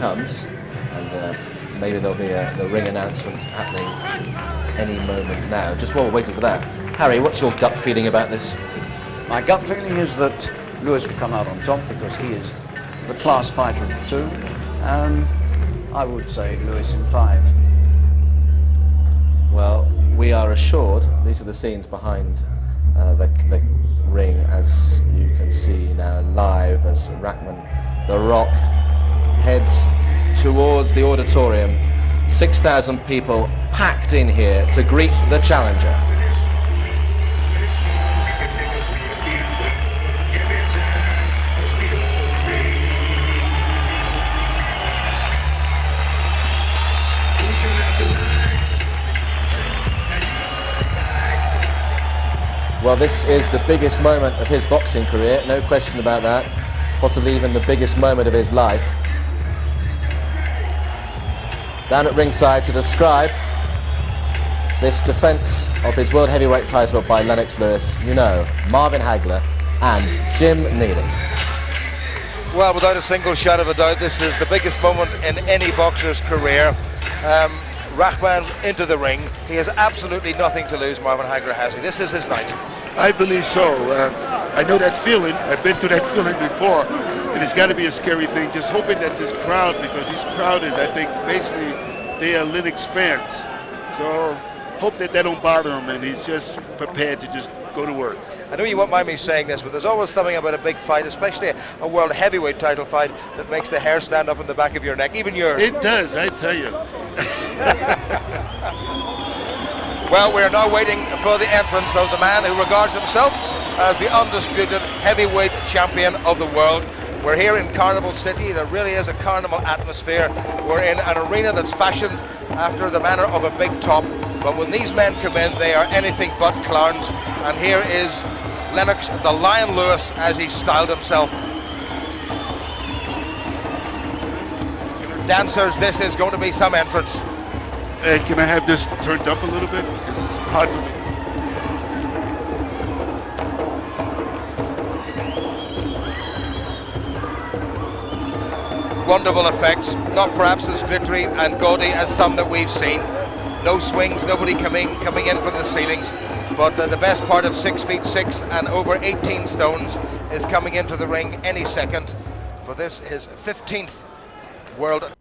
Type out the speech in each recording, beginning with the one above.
comes, and maybe there'll be the ring announcement happening any moment now. Just while we're waiting for that, Harry, what's your gut feeling about this? My gut feeling is that Lewis will come out on top because he is the class fighter of the two. I would say Lewis in 5. Well, we are assured, these are the scenes behind the ring, as you can see now live, as Rahman, the Rock, heads towards the auditorium. 6,000 people packed in here to greet the challenger. Well, this is the biggest moment of his boxing career, no question about that. Possibly even the biggest moment of his life. Down at ringside to describe this defence of his world heavyweight title by Lennox Lewis, you know, Marvin Hagler and Jim Neely. Well, without a single shadow of a doubt, this is the biggest moment in any boxer's career. Rahman into the ring. He has absolutely nothing to lose, Marvin Hagler, has he? This is his night. I believe so. I know that feeling. I've been through that feeling before. And it's got to be a scary thing. Just hoping that this crowd, because this crowd is, I think, basically, they are Lennox fans. So hope that don't bother him and he's just prepared to just go to work. I know you won't mind me saying this, but there's always something about a big fight, especially a world heavyweight title fight, that makes the hair stand up in the back of your neck, even yours. It does, I tell you. Well, we're now waiting for the entrance of the man who regards himself as the undisputed heavyweight champion of the world. We're here in Carnival City. There really is a carnival atmosphere. We're in an arena that's fashioned after the manner of a big top. But when these men come in, they are anything but clowns. And here is Lennox, the Lion Lewis, as he styled himself. Dancers, this is going to be some entrance. And can I have this turned up a little bit? Because it's hard for me. Wonderful effects, not perhaps as glittery and gaudy as some that we've seen. No swings, nobody coming in from the ceilings. But the best part of 6'6" and over 18 stones is coming into the ring any second for this, his 15th world.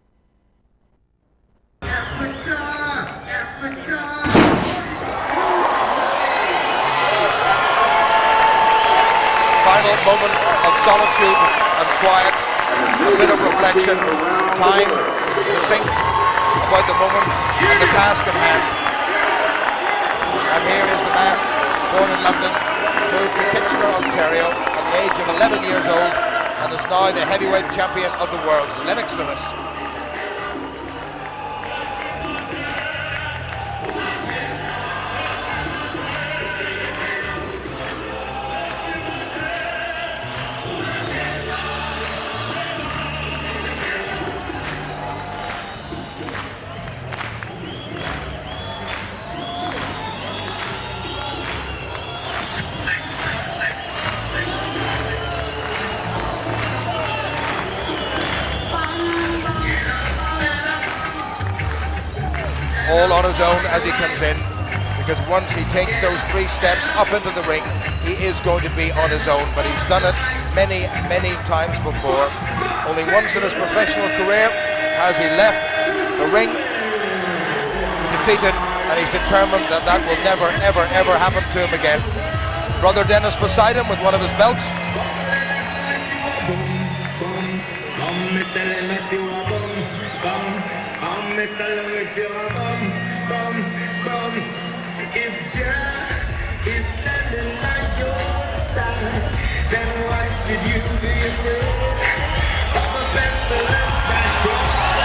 Final moment of solitude and quiet, a bit of reflection, time to think about the moment and the task at hand. And here is the man, born in London, moved to Kitchener, Ontario at the age of 11 years old, and is now the heavyweight champion of the world, Lennox Lewis. All on his own as he comes in, because once he takes those 3 steps up into the ring, he is going to be on his own, but he's done it many, many times before. Only once in his professional career has he left the ring defeated, and he's determined that that will never, ever, ever happen to him again. Brother Dennis beside him with one of his belts.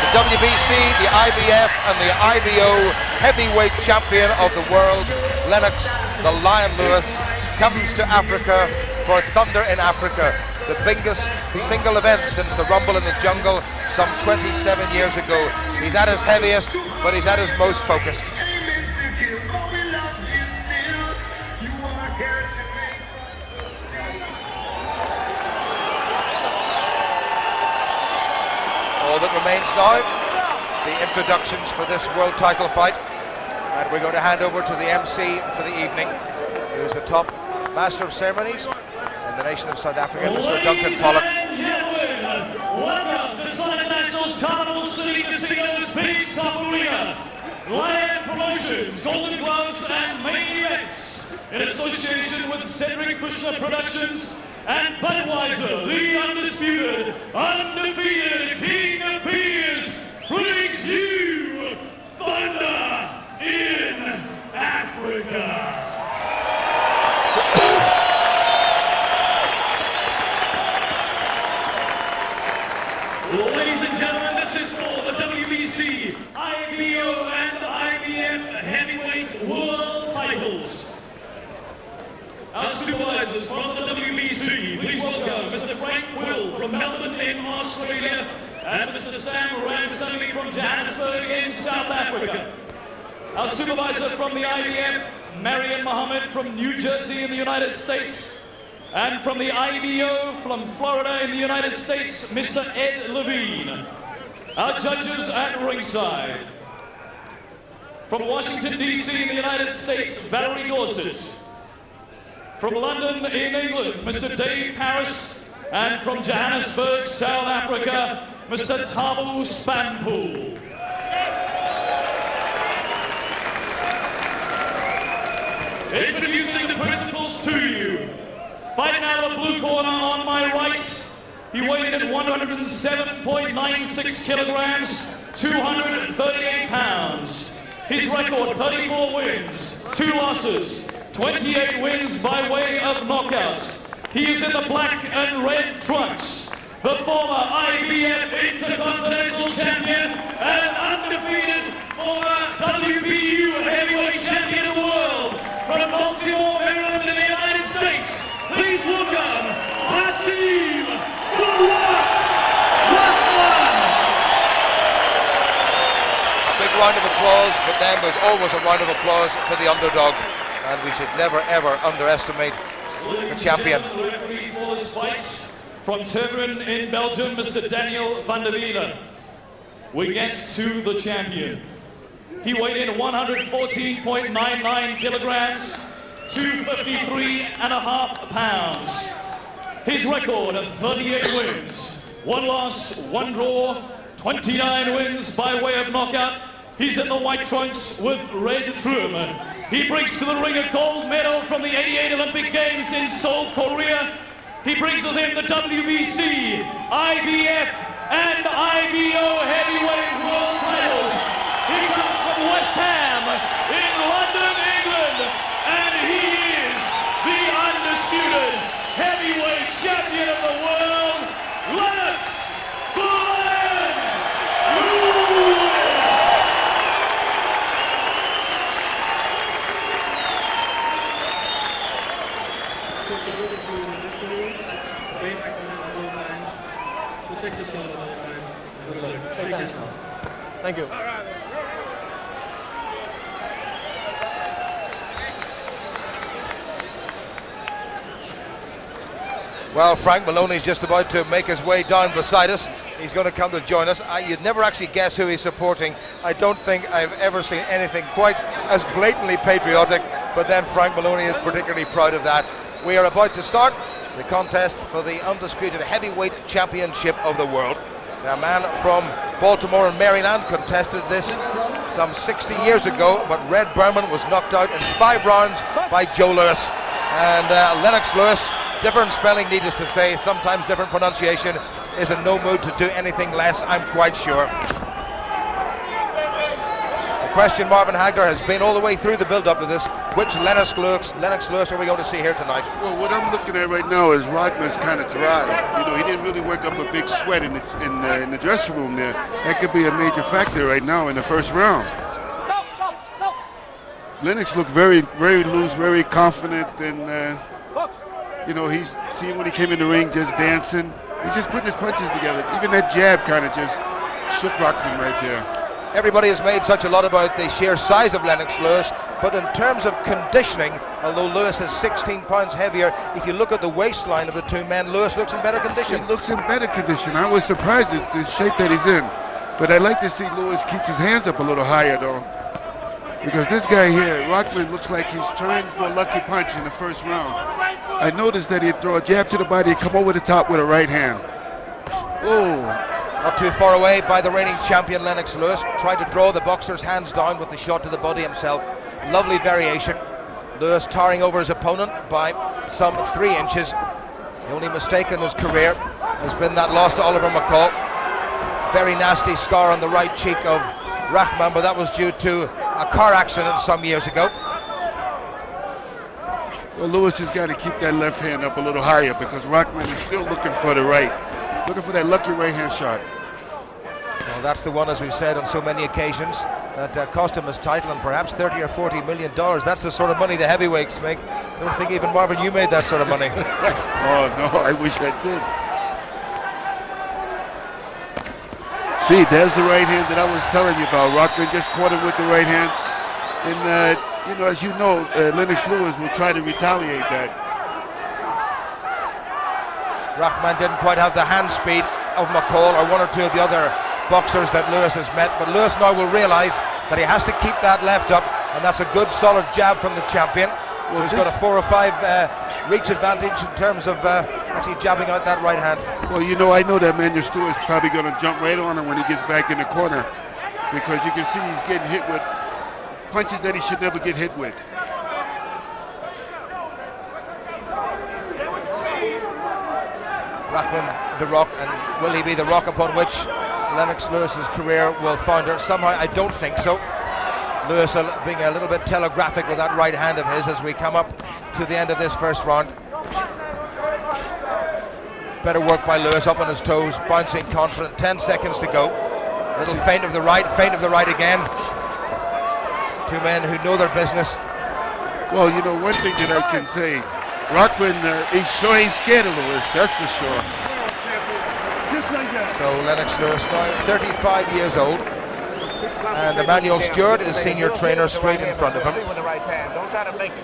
The WBC, the IBF and the IBO heavyweight champion of the world, Lennox, the Lion Lewis, comes to Africa for Thunder in Africa, the biggest single event since the Rumble in the Jungle some 27 years ago. He's at his heaviest, but he's at his most focused. Oh, that remains now. The introductions for this world title fight. And we're going to hand over to the MC for the evening, who's the top master of ceremonies in the nation of South Africa, Mr. Duncan Pollock. Ladies and gentlemen, welcome to Sun International's Carnival City Casino's Big Top Arena. Lion Promotions, Golden Gloves and Main Events, in association with Cedric Krishna Productions and Budweiser, the undisputed, undefeated King of Beers, brings you Thunder in Africa. Ladies and gentlemen, this is for the WBC, IBO and IBF heavyweight world titles. Our supervisors from the WBC, please welcome Mr. Frank Quill from Melbourne in Australia and Mr. Sam Ramsey from Johannesburg in South Africa. Our supervisor from the IBF, Marion Mohammed from New Jersey in the United States. And from the IBO from Florida in the United States, Mr. Ed Levine. Our judges at ringside. From Washington, D.C. in the United States, Valerie Dorset. From London in England, Mr. Dave Paris. And from Johannesburg, South Africa, Mr. Tabu Spanpool. Introducing the principals to you. Fighting out of the blue corner on my right, he weighed in at 107.96 kilograms, 238 pounds. His record, 34 wins, 2 losses, 28 wins by way of knockout. He is in the black and red trunks, the former IBF Intercontinental Champion and undefeated former WBU Heavyweight Champion of the world from Baltimore, Maryland in the United States. Please welcome Hasim Rahman. A big round of applause, but then there's always a round of applause for the underdog, and we should never ever underestimate the champion. The referee for this fight from Turgren in Belgium, Mr. Daniel van der Wielen. We get to the champion. He weighed in 114.99 kilograms, 253.5 pounds. His record of 38 wins, 1 loss, 1 draw, 29 wins by way of knockout. He's in the white trunks with red trim. He brings to the ring a gold medal from the 88 Olympic Games in Seoul, Korea. He brings with him the WBC, IBF, and IBO heavyweight world titles. He comes from West Ham in London, England, and he is the undisputed heavyweight champion of the world, Lennox Lewis. Thank you. Well, Frank Maloney's just about to make his way down beside us. He's going to come to join us. You'd never actually guess who he's supporting. I don't think I've ever seen anything quite as blatantly patriotic, but then Frank Maloney is particularly proud of that. We are about to start the contest for the undisputed heavyweight championship of the world. A man from Baltimore and Maryland contested this some 60 years ago, but Red Berman was knocked out in 5 rounds by Joe Lewis. And Lennox Lewis, different spelling needless to say, sometimes different pronunciation, is in no mood to do anything less, I'm quite sure. The question, Marvin Hagler, has been all the way through the build-up to this. Which Lennox Lewis are we going to see here tonight? Well, what I'm looking at right now is Rodman's kind of dry. You know, he didn't really work up a big sweat in the dressing room there. That could be a major factor right now in the first round. Lennox looked very, very loose, very confident, and you know, he's seen when he came in the ring just dancing. He's just putting his punches together. Even that jab kind of just shook Rodman right there. Everybody has made such a lot about the sheer size of Lennox Lewis, but in terms of conditioning, although Lewis is 16 pounds heavier, if you look at the waistline of the two men, Lewis looks in better condition. He looks in better condition. I was surprised at the shape that he's in. But I'd like to see Lewis keeps his hands up a little higher, though. Because this guy here, Rahman, looks like he's trying for a lucky punch in the first round. I noticed that he'd throw a jab to the body and come over the top with a right hand. Oh. Not too far away by the reigning champion Lennox Lewis. Tried to draw the boxer's hands down with the shot to the body himself. Lovely variation. Lewis towering over his opponent by some 3 inches. The only mistake in his career has been that loss to Oliver McCall. Very nasty scar on the right cheek of Rahman, but that was due to a car accident some years ago. Well, Lewis has got to keep that left hand up a little higher because Rahman is still looking for the right. Looking for that lucky right hand shot. Well, that's the one, as we've said on so many occasions, that cost him his title and perhaps $30 or $40 million. That's the sort of money the heavyweights make. I don't think even Marvin, you made that sort of money. Oh, no, I wish I did. See, there's the right hand that I was telling you about. Rahman just caught him with the right hand. And, you know, as you know, Lennox Lewis will try to retaliate that. Rahman didn't quite have the hand speed of McCall or one or two of the other boxers that Lewis has met, but Lewis now will realise that he has to keep that left up, and that's a good solid jab from the champion. Well, he's got a 4 or 5 reach advantage in terms of actually jabbing out that right hand. Well, you know, I know that Manuel Stewart's probably going to jump right on him when he gets back in the corner, because you can see he's getting hit with punches that he should never get hit with. Rahman, the rock, and will he be the rock upon which Lennox Lewis's career will founder? Somehow I don't think so. Lewis being a little bit telegraphic with that right hand of his as we come up to the end of this first round. Better work by Lewis, up on his toes, bouncing confident. 10 seconds to go. Little feint of the right again. Two men who know their business. Well, you know, one thing that I can say, Rahman, he sure ain't scared of Lewis, that's for sure. So Lennox Lewis now 35 years old, and Emmanuel Stewart is senior trainer straight in front of him.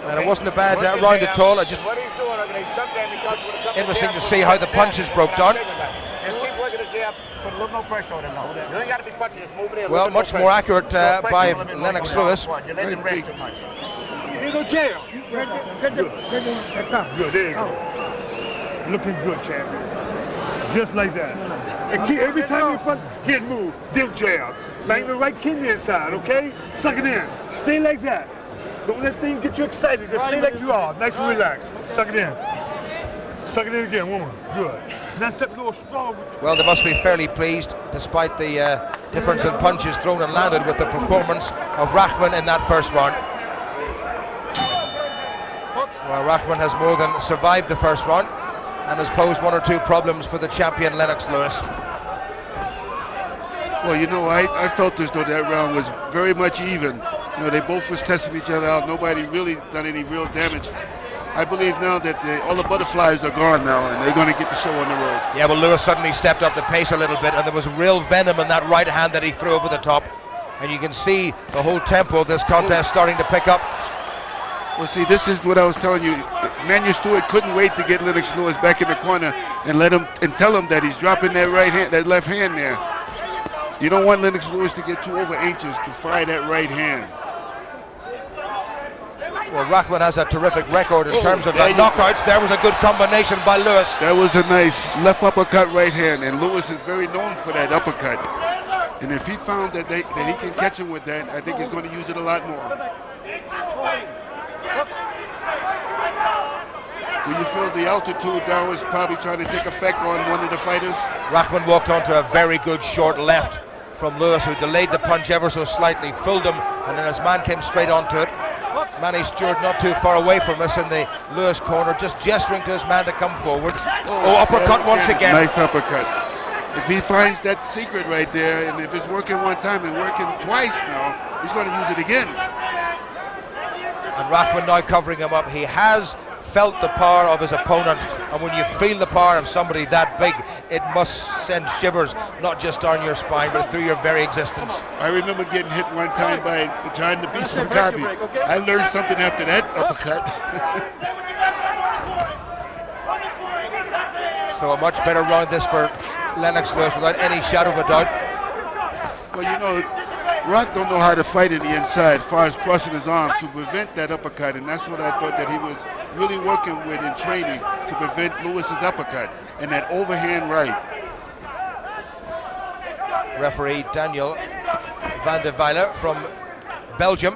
And it wasn't a bad round at all. Just interesting to see how the punches broke down. Well, much more accurate by Lennox Lewis. Here go jail. Good, there you go. Looking good, champion. Just like that. And keep, every time you front, hit move, dip jab. Bang the right kidney inside, okay? Suck it in. Stay like that. Don't let things get you excited. Just stay like you are. Nice and relaxed. Suck it in. Suck it in again, woman. Good. Now step a little strong. Well, they must be fairly pleased, despite the difference in punches thrown and landed, with the performance of Rahman in that first round. Well, Rahman has more than survived the first round and has posed 1 or 2 problems for the champion Lennox Lewis. Well, you know, I felt as though that round was very much even. You know, they both was testing each other out. Nobody really done any real damage. I believe now that all the butterflies are gone now, and they're going to get the show on the road. Yeah, well, Lewis suddenly stepped up the pace a little bit, and there was real venom in that right hand that he threw over the top. And you can see the whole tempo of this contest starting to pick up. Well, see, this is what I was telling you. Manuel Stewart couldn't wait to get Lennox Lewis back in the corner and let him and tell him that he's dropping that right hand, that left hand there. You don't want Lennox Lewis to get too over anxious to fire that right hand. Well, Rahman has a terrific record in terms of knockouts. There was a good combination by Lewis. That was a nice left uppercut right hand, and Lewis is very known for that uppercut. And if he found that he can catch him with that, I think he's going to use it a lot more. Do you feel the altitude down was probably trying to take effect on one of the fighters? Rahman walked onto a very good short left from Lewis, who delayed the punch ever so slightly, filled him, and then his man came straight onto it. Manny Stewart not too far away from us in the Lewis corner, just gesturing to his man to come forward. Oh, uppercut once again. Nice uppercut. If he finds that secret right there, and if it's working one time and working twice now, he's going to use it again. And Rahman now covering him up. He has felt the power of his opponent, and when you feel the power of somebody that big, it must send shivers not just down your spine but through your very existence. I remember getting hit one time by trying to beat Smakabi. I learned something after that uppercut. So a much better round this for Lennox Lewis without any shadow of a doubt. Well, you know, Rock don't know how to fight in the inside as far as crossing his arm to prevent that uppercut, and that's what I thought that he was really working with in training to prevent Lewis's uppercut and that overhand right. Referee Daniel van der Weiler from Belgium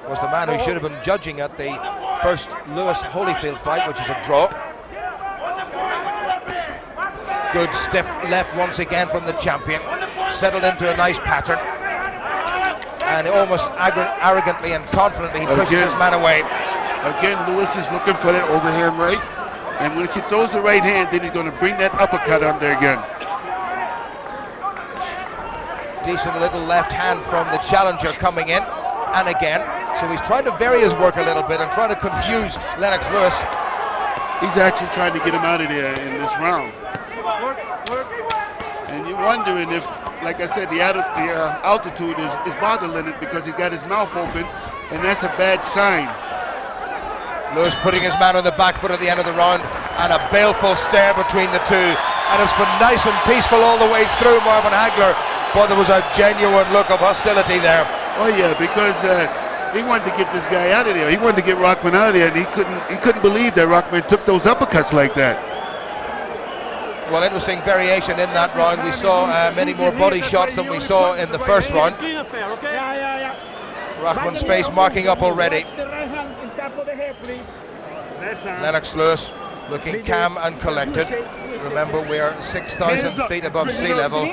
was the man who should have been judging at the first Lewis Holyfield fight, which is a draw. Good stiff left once again from the champion, settled into a nice pattern, and almost arrogantly and confidently he pushes his man away. Again, Lewis is looking for that overhand right, and once he throws the right hand, then he's going to bring that uppercut under again. Decent little left hand from the challenger coming in, and again. So he's trying to vary his work a little bit and trying to confuse Lennox Lewis. He's actually trying to get him out of there in this round. And you're wondering if, like I said, the altitude is bothering Lennox because he's got his mouth open, and that's a bad sign. Lewis putting his man on the back foot at the end of the round, and a baleful stare between the two. And it's been nice and peaceful all the way through, Marvin Hagler, but there was a genuine look of hostility there. Oh yeah, because he wanted to get this guy out of there. He wanted to get Rockman out of there, and he couldn't believe that Rockman took those uppercuts like that. Well, interesting variation in that round. We saw many more body shots than we saw in the first round. Rockman's face marking up already. Lennox Lewis looking calm and collected. Remember, we're 6,000 feet above sea level.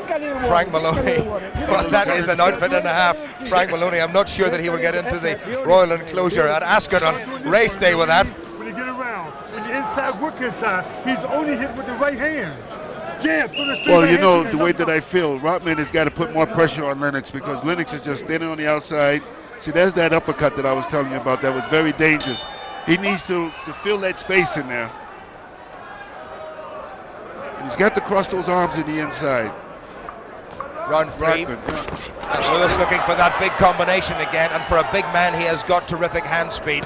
Frank Maloney, well, that is an outfit and a half. Frank Maloney, I'm not sure that he will get into the Royal Enclosure at Ascot on race day with that. When you get around, when you're inside, work inside, he's only hit with the right hand. Jab, well, you know, the way that I feel, Rockman has got to put more pressure on Lennox because Lennox is just standing on the outside. See, there's that uppercut that I was telling you about that was very dangerous. He needs to fill that space in there. He's got to cross those arms in the inside. Round three. And Lewis looking for that big combination again, and for a big man he has got terrific hand speed.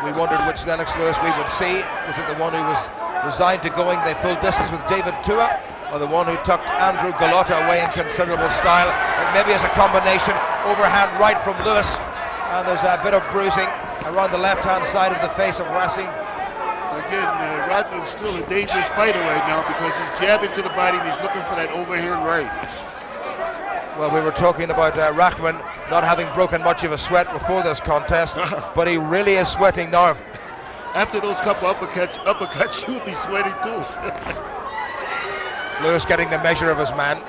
We wondered which Lennox Lewis we would see. Was it the one who was resigned to going the full distance with David Tua, or the one who tucked Andrew Galotta away in considerable style? And maybe as a combination, overhand right from Lewis, and there's a bit of bruising around the left-hand side of the face of Racing. Again, Rodman's still a dangerous fighter right now because he's jabbing to the body and he's looking for that overhand right. Well, we were talking about Rahman not having broken much of a sweat before this contest, but he really is sweating now. After those couple uppercuts, he would be sweating too. Lewis getting the measure of his man.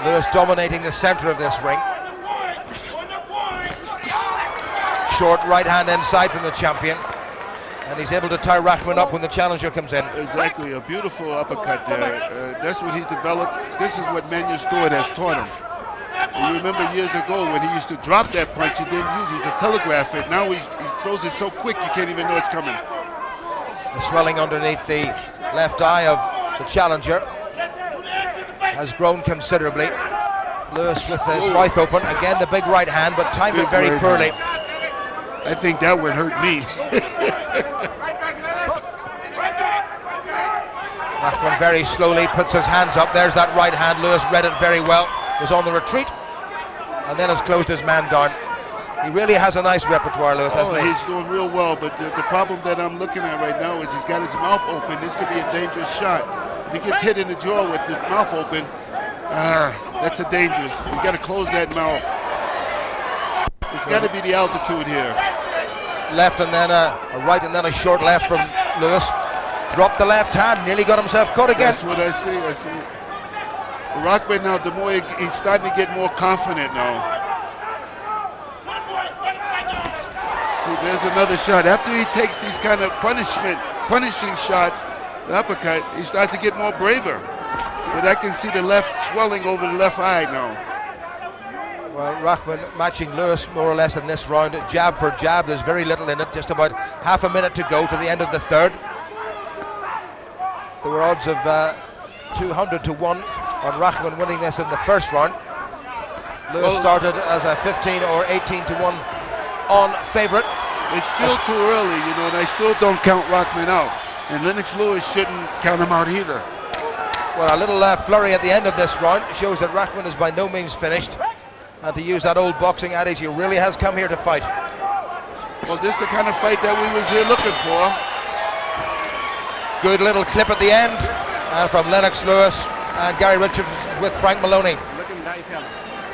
Lewis dominating the center of this ring. Short right hand inside from the champion. And he's able to tie Rahman up when the challenger comes in. Exactly, a beautiful uppercut there. That's what he's developed. This is what Manuel Stewart has taught him. And you remember years ago when he used to drop that punch, he didn't use it to telegraph it. Now he throws it so quick you can't even know it's coming. The swelling underneath the left eye of the challenger has grown considerably. Lewis with his mouth open. Again, the big right hand, but timed it very poorly. I think that would hurt me. Rahman very slowly puts his hands up. There's that right hand. Lewis read it very well. Was on the retreat and then has closed his man down. He really has a nice repertoire, Lewis, hasn't he? He's doing real well, but the problem that I'm looking at right now is he's got his mouth open. This could be a dangerous shot. If he gets hit in the jaw with the mouth open, that's a dangerous. You got to close that mouth. It's got to be the altitude here. Left and then a right and then a short left from Lewis. Dropped the left hand, nearly got himself caught again. That's what I see. Rockman now, the more he's starting to get more confident now. See, there's another shot. After he takes these kind of punishing shots, the uppercut, he starts to get more braver. But I can see the left swelling over the left eye now. Well, Rahman matching Lewis more or less in this round, jab for jab. There's very little in it, just about half a minute to go to the end of the third. There were odds of 200 to 1 on Rahman winning this in the first round. Lewis started as a 15 or 18 to 1 on favourite. It's still too early, you know, and I still don't count Rahman out. And Lennox Lewis shouldn't count him out either. Well, a little flurry at the end of this round shows that Rahman is by no means finished. And to use that old boxing adage, he really has come here to fight. Well, this is the kind of fight that we was here looking for. Good little clip at the end from Lennox Lewis and Gary Richards with Frank Maloney.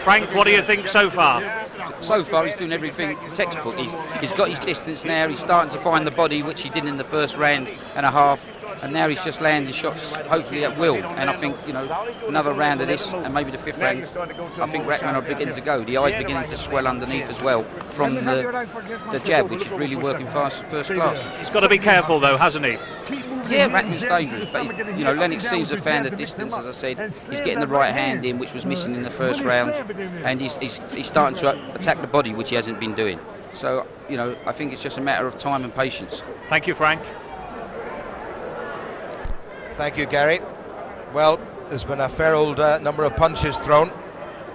Frank, what do you think so far? So far, he's doing everything textbook. He's got his distance now. He's starting to find the body, which he did in the first round and a half. And now he's just landing shots, hopefully at will. And I think, you know, another round of this, and maybe the fifth round, I think Rahman will begin to go. The eye's beginning to swell underneath as well from the jab, which is really working first class. He's got to be careful, though, hasn't he? Yeah, Rahman's dangerous, but you know, Lennox seems to have found the distance. As I said, he's getting the right hand in, which was missing in the first round, and he's starting to attack the body, which he hasn't been doing. So, you know, I think it's just a matter of time and patience. Thank you, Frank. Thank you, Gary. Well, there's been a fair old number of punches thrown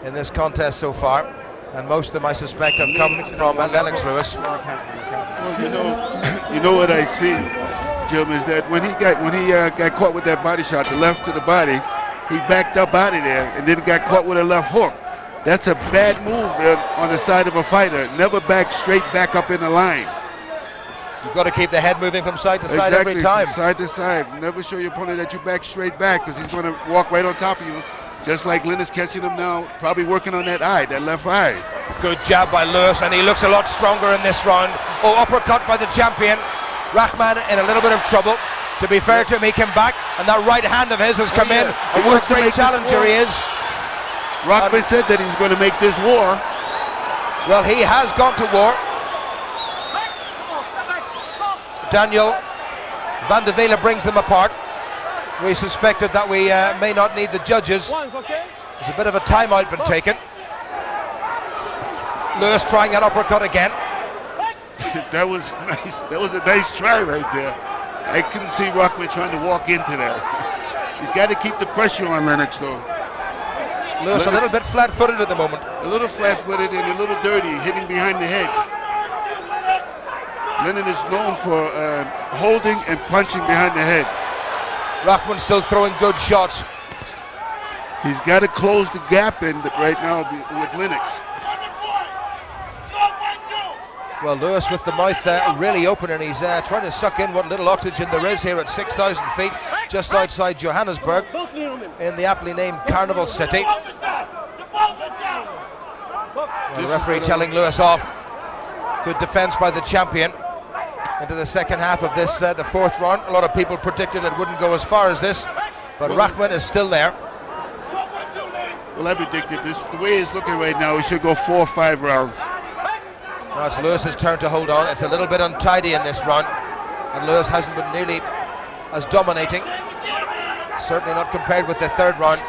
in this contest so far, and most of them, I suspect, have come from Lennox Lewis. Well, you know what I see, Jim, is that when he got caught with that body shot, the left to the body, he backed up out of there and then got caught with a left hook. That's a bad move on the side of a fighter. Never back straight back up in the line. You've got to keep the head moving from side to side every time. Side to side. Never show your opponent that you back straight back, because he's going to walk right on top of you, just like Lynn is catching him now, probably working on that eye, that left eye. Good jab by Lewis, and he looks a lot stronger in this round. Oh, uppercut by the champion. Rahman in a little bit of trouble. To be fair to him, he came back, and that right hand of his has come in. And what a great challenger he is. Rahman said that he was going to make this war. Well, he has gone to war. Daniel Van de Vele brings them apart. We suspected that we may not need the judges. There's a bit of a timeout been taken. Lewis trying that uppercut again. That was nice. That was a nice try right there. I couldn't see Rahman trying to walk into that. He's got to keep the pressure on Lennox, though. Lewis a little bit flat-footed at the moment. A little flat-footed and a little dirty, hitting behind the head. Lennon is known for holding and punching behind the head. Rahman still throwing good shots. He's got to close the gap in right now with Lennox. Well, Lewis with the mouth really open, and he's trying to suck in what little oxygen there is here at 6,000 feet, just outside Johannesburg, in the aptly named Carnival City. Well, the referee telling Lewis off. Good defense by the champion. Into the second half of this, the fourth round. A lot of people predicted it wouldn't go as far as this, but Rahman is still there. Well, I predicted this. The way it's looking right now, he should go 4 or 5 rounds. Now it's Lewis's turn to hold on. It's a little bit untidy in this round, and Lewis hasn't been nearly as dominating. Certainly not compared with the third round.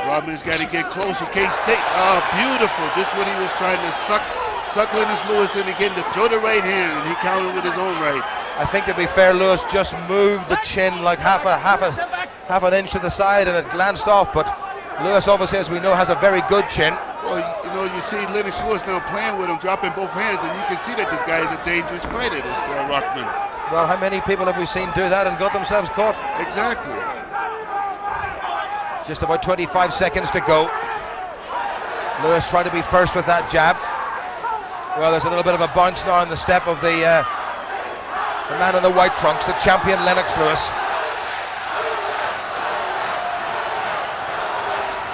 Rahman's got to get close in case they... Oh, beautiful. This is when he was trying to suck Lennox Lewis in again to throw the right hand, and he countered with his own right. I think, to be fair, Lewis just moved the chin like half an inch to the side, and it glanced off, but Lewis, obviously, as we know, has a very good chin. Well, you know, you see Lennox Lewis now playing with him, dropping both hands, and you can see that this guy is a dangerous fighter, this Rahman. Well, how many people have we seen do that and got themselves caught? Exactly. Just about 25 seconds to go. Lewis trying to be first with that jab. Well, there's a little bit of a bounce now on the step of the man in the white trunks, the champion Lennox Lewis.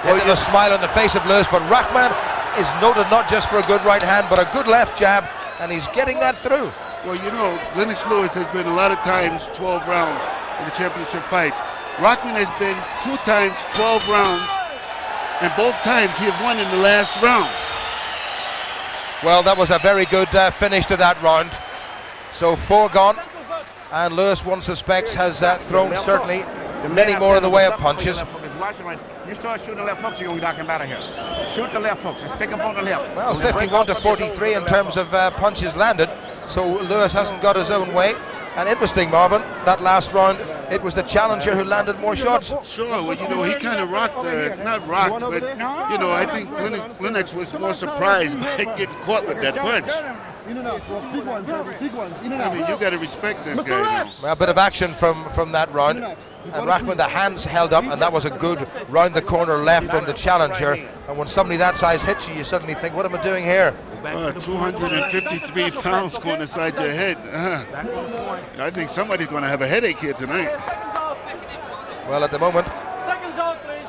Well, a smile on the face of Lewis, but Rahman is noted not just for a good right hand, but a good left jab, and he's getting that through. Well, you know, Lennox Lewis has been a lot of times 12 rounds in the championship fights. Rahman has been 2 times 12 rounds, and both times he have won in the last rounds. Well, that was a very good finish to that round. So 4 gone, and Lewis, one suspects, has thrown certainly many more in the way of punches. You start shooting the left hooks, you're going to be knocking him out of here. Shoot the left hooks, just pick up on the left. Well, 51 to 43 in terms of punches landed, so Lewis hasn't got his own way. And interesting, Marvin, that last round, it was the challenger who landed more shots. Sure, well, you know, he kind of rocked, not rocked, but, you know, I think Lennox was more surprised by getting caught with that punch. I mean, you got to respect this guy now. Well, a bit of action from that round. And Rahman, the hands held up, and that was a good round the corner left from the challenger. And when somebody that size hits you, you suddenly think, what am I doing here? 253 pounds going inside your head. I think somebody's going to have a headache here tonight. Well, at the moment,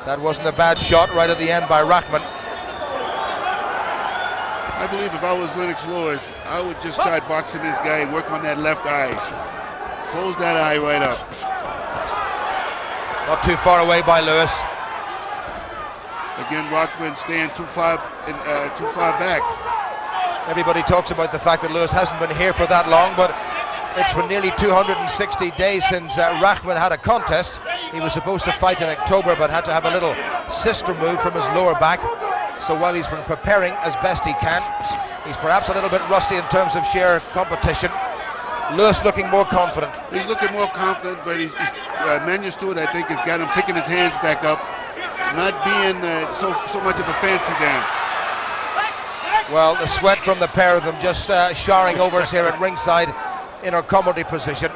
that wasn't a bad shot right at the end by Rahman. I believe if I was Lennox Lewis, I would just start boxing this guy and work on that left eye. Close that eye right up. Not too far away by Lewis. Again, Rahman staying too far back. Everybody talks about the fact that Lewis hasn't been here for that long, but it's been nearly 260 days since Rahman had a contest. He was supposed to fight in October, but had to have a little cyst removed from his lower back. So while he's been preparing as best he can, he's perhaps a little bit rusty in terms of sheer competition. Lewis looking more confident. He's looking more confident, but Manuel Stewart, I think, has got him picking his hands back up, not being so much of a fancy dance. Well, the sweat from the pair of them just showering over us here at ringside in our comedy position.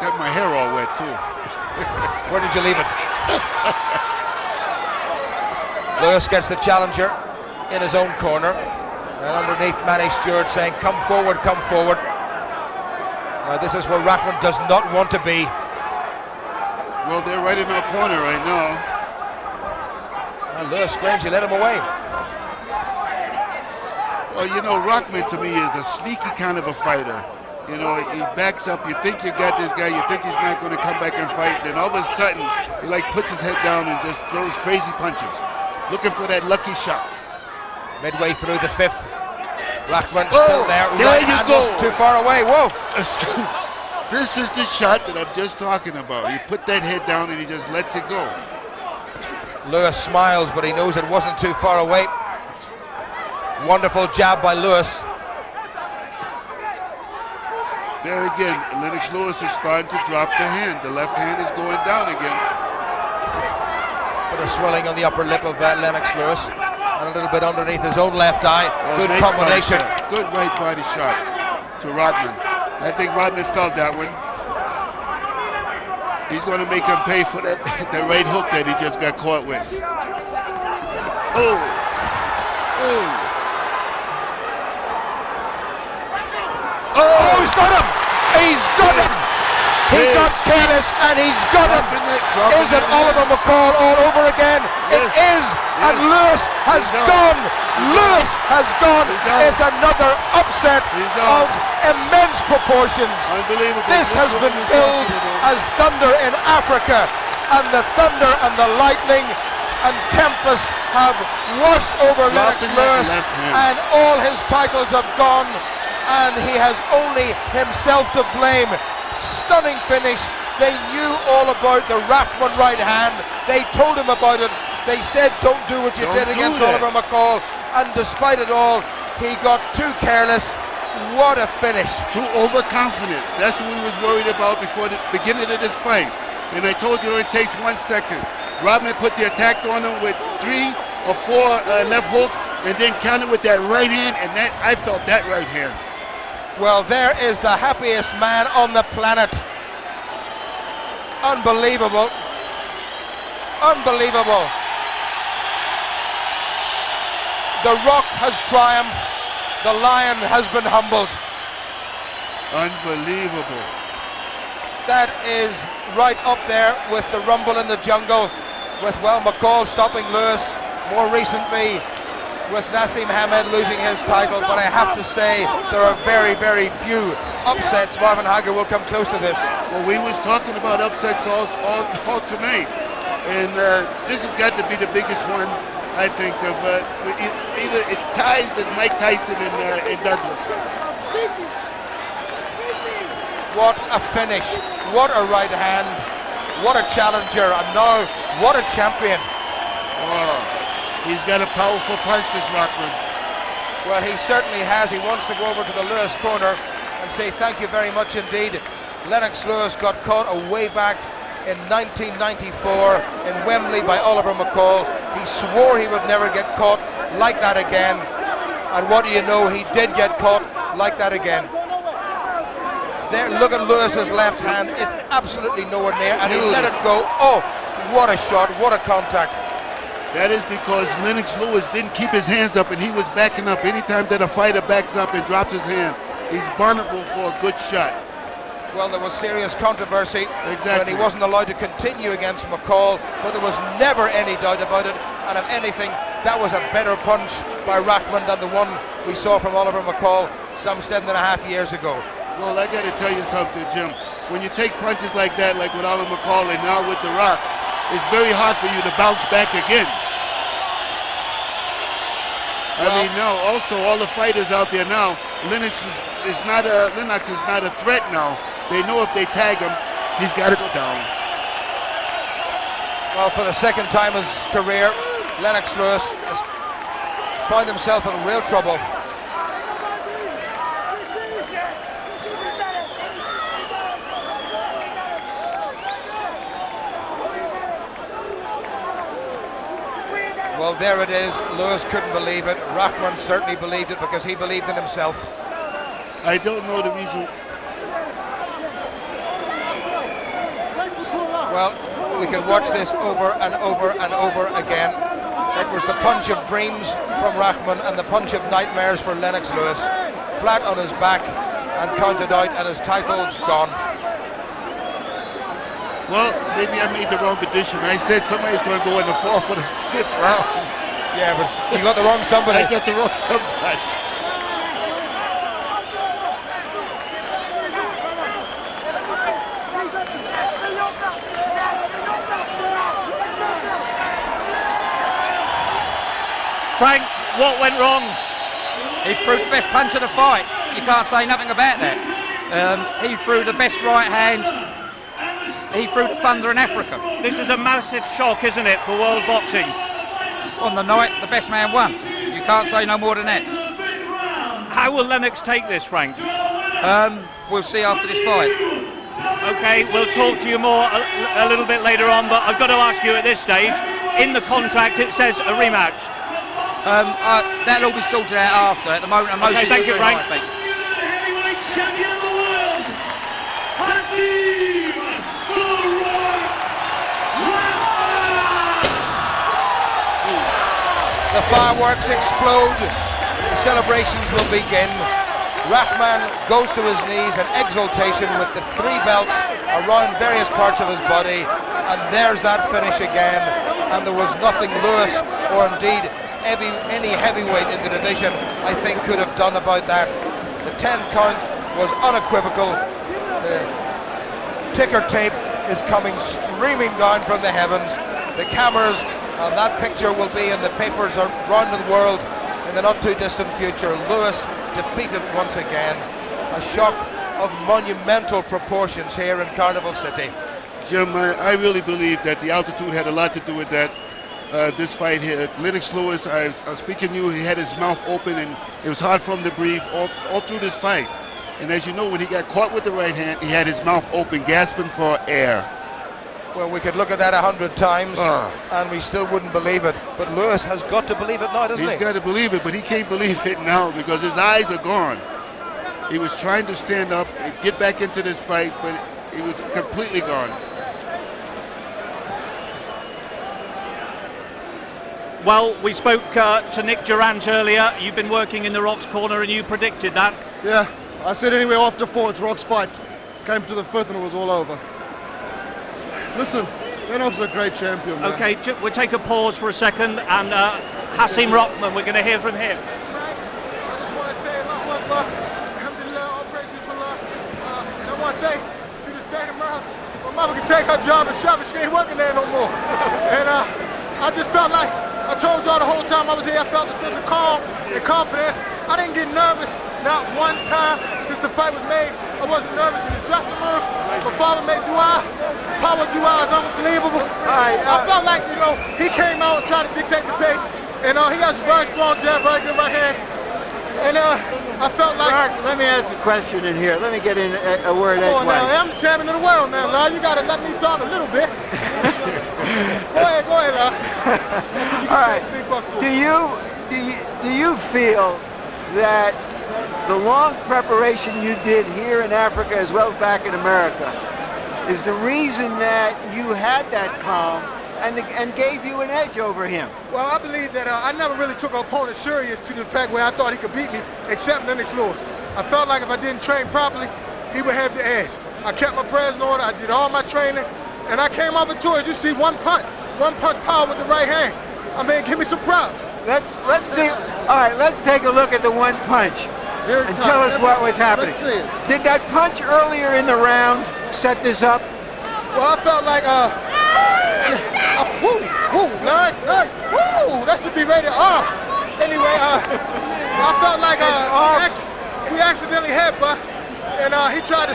Got my hair all wet, too. Where did you leave it? Lewis gets the challenger in his own corner, and underneath Manny Stewart saying, come forward, come forward. Now this is where Rahman does not want to be. Well, they're right in our corner right now. And Lewis strangely let him away. Well, you know, Rahman to me is a sneaky kind of a fighter. You know, he backs up, you think you got this guy, you think he's not going to come back and fight, then all of a sudden, he like puts his head down and just throws crazy punches. Looking for that lucky shot. Midway through the fifth, Rahman still there. There you hand go. wasn't too far away. Whoa! This is the shot that I'm just talking about. He put that head down and he just lets it go. Lewis smiles, but he knows it wasn't too far away. Wonderful jab by Lewis. There again, Lennox Lewis is starting to drop the hand. The left hand is going down again. Bit of swelling on the upper lip of Lennox Lewis, and a little bit underneath his own left eye. Good nice combination. Good right body shot to Rahman. I think Rahman felt that one. He's going to make him pay for that right hook that he just got caught with. Oh! Oh, he's got him! He's got him! He got careless and he's got him! Is it Oliver McCall all over again? It is! And Lewis has gone! Lewis has gone! It's another upset of immense proportions. Unbelievable. This has been billed as thunder in Africa, and the thunder and the lightning and tempest have washed over Lennox Lewis, and all his titles have gone, and he has only himself to blame. Stunning finish. They knew all about the Rahman right hand. They told him about it. They said, don't do what you did against Oliver McCall. And despite it all, he got too careless. What a finish. Too overconfident. That's what we was worried about before the beginning of this fight. And I told you it only takes 1 second. Rahman put the attack on him with 3 or 4 left hooks and then countered with that right hand, and that I felt that right hand. Well, there is the happiest man on the planet. Unbelievable. Unbelievable. The Rock has triumphed. The Lion has been humbled. Unbelievable. That is right up there with the Rumble in the Jungle, with, well, McCall stopping Lewis, more recently with Hasim Rahman losing his title, but I have to say there are very, very few upsets. Marvin Hagler will come close to this. Well, we was talking about upsets all tonight, and this has got to be the biggest one, I think, of either it ties than Mike Tyson and Douglas. What a finish, what a right hand, what a challenger, and now what a champion. Oh. He's got a powerful punch, this Rahman. Well, he certainly has. He wants to go over to the Lewis corner and say thank you very much indeed. Lennox Lewis got caught way back in 1994 in Wembley by Oliver McCall. He swore he would never get caught like that again. And what do you know, he did get caught like that again. There, look at Lewis's left hand. It's absolutely nowhere near, and he let it go. Oh, what a shot! What a contact! That is because Lennox Lewis didn't keep his hands up, and he was backing up. Anytime that a fighter backs up and drops his hand, he's vulnerable for a good shot. Well, there was serious controversy when Exactly. he wasn't allowed to continue against McCall, but there was never any doubt about it. And if anything, that was a better punch by Rahman than the one we saw from Oliver McCall some 7.5 years ago. Well, I got to tell you something, Jim. When you take punches like that, like with Oliver McCall and now with The Rock, it's very hard for you to bounce back again. I mean, now also all the fighters out there now, Lennox is not a threat now. They know if they tag him, he's got to go down. Well, for the second time in his career, Lennox Lewis has found himself in real trouble. Well, there it is. Lewis couldn't believe it. Rahman certainly believed it because he believed in himself. I don't know the reason. Well, we can watch this over and over and over again. It was the punch of dreams from Rahman and the punch of nightmares for Lennox Lewis. Flat on his back and counted out, and his title's gone. Well, maybe I made the wrong prediction. I said somebody's going to go in the 4th or the 5th round. Yeah, but you got the wrong somebody. I got the wrong somebody. Frank, what went wrong? He threw the best punch of the fight. You can't say nothing about that. He threw the best right hand. He threw the thunder in Africa. This is a massive shock, isn't it, for world boxing? On the night, the best man won. You can't say no more than that. How will Lennox take this, Frank? We'll see after this fight. Okay, we'll talk to you more a little bit later on, but I've got to ask you at this stage, in the contract it says a rematch. That'll all be sorted out after. At the moment, Okay, thank you, Frank. The heavyweight champion of the world, Hasim Rahman. The fireworks explode. The celebrations will begin. Rahman goes to his knees in exultation with the 3 belts around various parts of his body, and there's that finish again. And there was nothing Lewis, or indeed any heavyweight in the division, I think, could have done about that. The 10 count was unequivocal. The ticker tape is coming streaming down from the heavens. The cameras and that picture will be in the papers around the world in the not too distant future. Lewis defeated once again. A shock of monumental proportions here in Carnival City. Jim, I really believe that the altitude had a lot to do with that. This fight here, Lennox Lewis, I was speaking to you, he had his mouth open and it was hard for him to breathe all through this fight. And as you know, when he got caught with the right hand, he had his mouth open, gasping for air. Well, we could look at that 100 times and we still wouldn't believe it. But Lewis has got to believe it now, doesn't he? He's got to believe it, but he can't believe it now because his eyes are gone. He was trying to stand up and get back into this fight, but he was completely gone. Well, we spoke to Nick Durant earlier. You've been working in the Rock's corner and you predicted that. Yeah, I said anyway after 4, it's Rock's fight. Came to the 5th and it was all over. Listen, Lennox is a great champion, man. Okay, we'll take a pause for a second, and Hasim Rahman, we're going to hear from him. I just want to say, alhamdulillah, all praise to Allah. And I want to say to this day tomorrow, my mama can take her job and shop and she ain't working there no more. And I just felt like, I told y'all the whole time I was here, I felt a sense of calm and confidence. I didn't get nervous, not one time since the fight was made. I wasn't nervous in the dressing room. My father made dua. Power dua is unbelievable. I felt like, you know, he came out and tried to dictate the pace. And he has a very strong jab, very good right hand. And I felt like... Mark, let me ask a question in here. Let me get in a word Oh, edgewise. now, I'm the champion of the world now, Lyle. You got to let me talk a little bit. Go ahead, Lyle. All right. Do you feel that the long preparation you did here in Africa as well as back in America is the reason that you had that calm and gave you an edge over him. Well, I believe that I never really took an opponent serious to the fact where I thought he could beat me, except Lennox Lewis. I felt like if I didn't train properly, he would have the edge. I kept my prayers in order, I did all my training, and I came up into it. You see, one punch power with the right hand. I mean, give me some props. Let's see. All right, let's take a look at the one punch and tell us what was happening. Did that punch earlier in the round set this up? Well, I felt like, Larry, that should be rated R. Anyway, I felt like we accidentally headbutt, and he tried to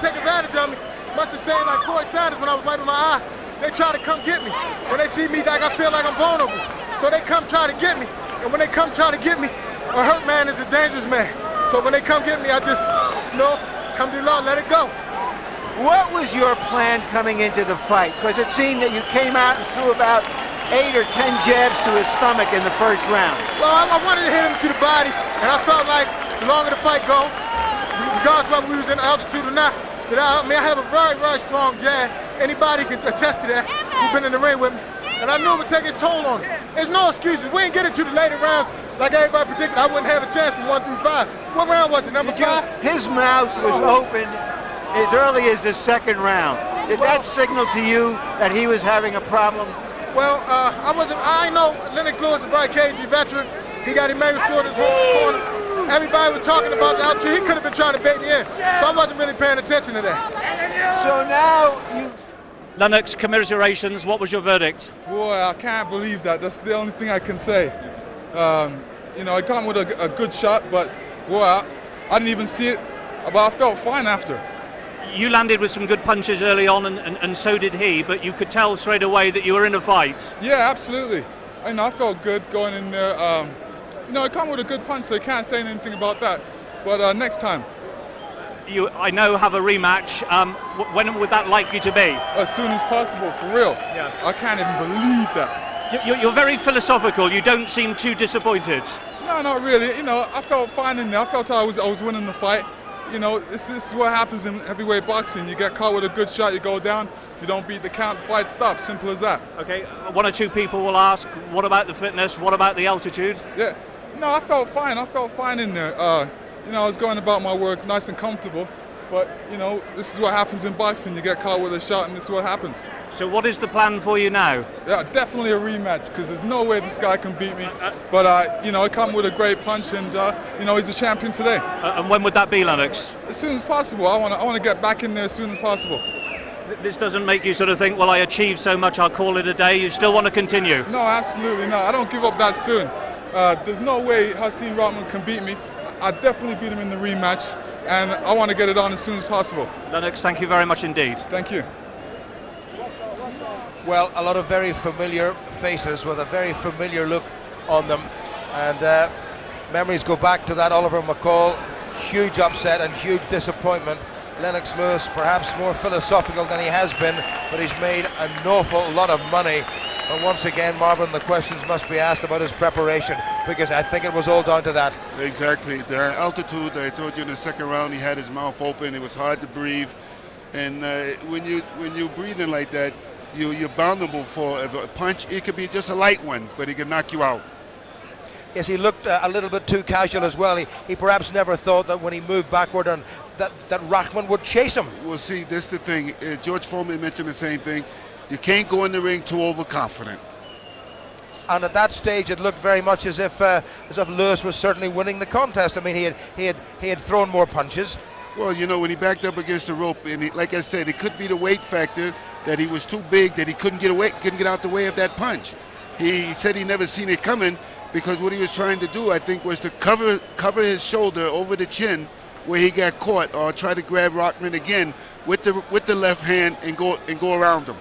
take advantage of me. Much the same like Floyd Sanders when I was wiping my eye. They try to come get me. When they see me, like, I feel like I'm vulnerable. So they come try to get me. And when they come try to get me, a hurt man is a dangerous man. So when they come get me, I just, come to the law, let it go. What was your plan coming into the fight? Because it seemed that you came out and threw about 8 or 10 jabs to his stomach in the first round. Well, I wanted to hit him to the body, and I felt like the longer the fight goes, regardless of whether we was in altitude or not, that I have a very, very strong jab. Anybody can attest to that who's been in the ring with me. And I knew it would take its toll on him. There's no excuses. We didn't get into the later rounds like everybody predicted. I wouldn't have a chance from 1 through 5. What round was it, number 5? His mouth was open as early as the second round. Did that signal to you that he was having a problem? Well, I know Lennox Lewis is a very cagey veteran. He got Emmanuel Stewart in his corner. Everybody was talking about the altitude. He could have been trying to bait me in. So I wasn't really paying attention to that. So now you... Lennox, commiserations. What was your verdict? Boy, I can't believe that. That's the only thing I can say. I come with a good shot, but boy, I didn't even see it. But I felt fine after. You landed with some good punches early on, and so did he, but you could tell straight away that you were in a fight. Yeah, absolutely. I felt good going in there. I come with a good punch, so you can't say anything about that. But next time. You, I know, have a rematch. When would that likely to be? As soon as possible, for real. Yeah. I can't even believe that. You're very philosophical. You don't seem too disappointed. No, not really. I felt fine in there. I felt I was winning the fight. This is what happens in heavyweight boxing. You get caught with a good shot, you go down. If you don't beat the count, the fight stops. Simple as that. Okay. One or two people will ask, what about the fitness? What about the altitude? Yeah. No, I felt fine. I felt fine in there. I was going about my work nice and comfortable. But, this is what happens in boxing. You get caught with a shot, and this is what happens. So what is the plan for you now? Yeah, definitely a rematch, because there's no way this guy can beat me. But, I come with a great punch, and, he's a champion today. And when would that be, Lennox? As soon as possible. I want to get back in there as soon as possible. This doesn't make you sort of think, well, I achieved so much, I'll call it a day. You still want to continue? No, absolutely not. I don't give up that soon. There's no way Hasim Rahman can beat me. I definitely beat him in the rematch, and I want to get it on as soon as possible. Lennox, thank you very much indeed. Thank you. Well, a lot of very familiar faces with a very familiar look on them, and memories go back to that Oliver McCall huge upset and huge disappointment. Lennox Lewis perhaps more philosophical than he has been, but he's made an awful lot of money. And once again, Marvin, the questions must be asked about his preparation, because I think it was all down to that. Exactly. The altitude, I told you in the second round, he had his mouth open. It was hard to breathe. And when you're breathing like that, you're vulnerable for a punch. It could be just a light one, but it can knock you out. Yes, he looked a little bit too casual as well. He perhaps never thought that when he moved backward and that Rahman would chase him. Well, see, this is the thing. George Foreman mentioned the same thing. You can't go in the ring too overconfident. And at that stage, it looked very much as if Lewis was certainly winning the contest. I mean, he had thrown more punches. Well, you know, when he backed up against the rope, and like I said, it could be the weight factor that he was too big, that he couldn't get out the way of that punch. He said he never seen it coming, because what he was trying to do, I think, was to cover his shoulder over the chin where he got caught, or try to grab Rahman again with the left hand and go around him.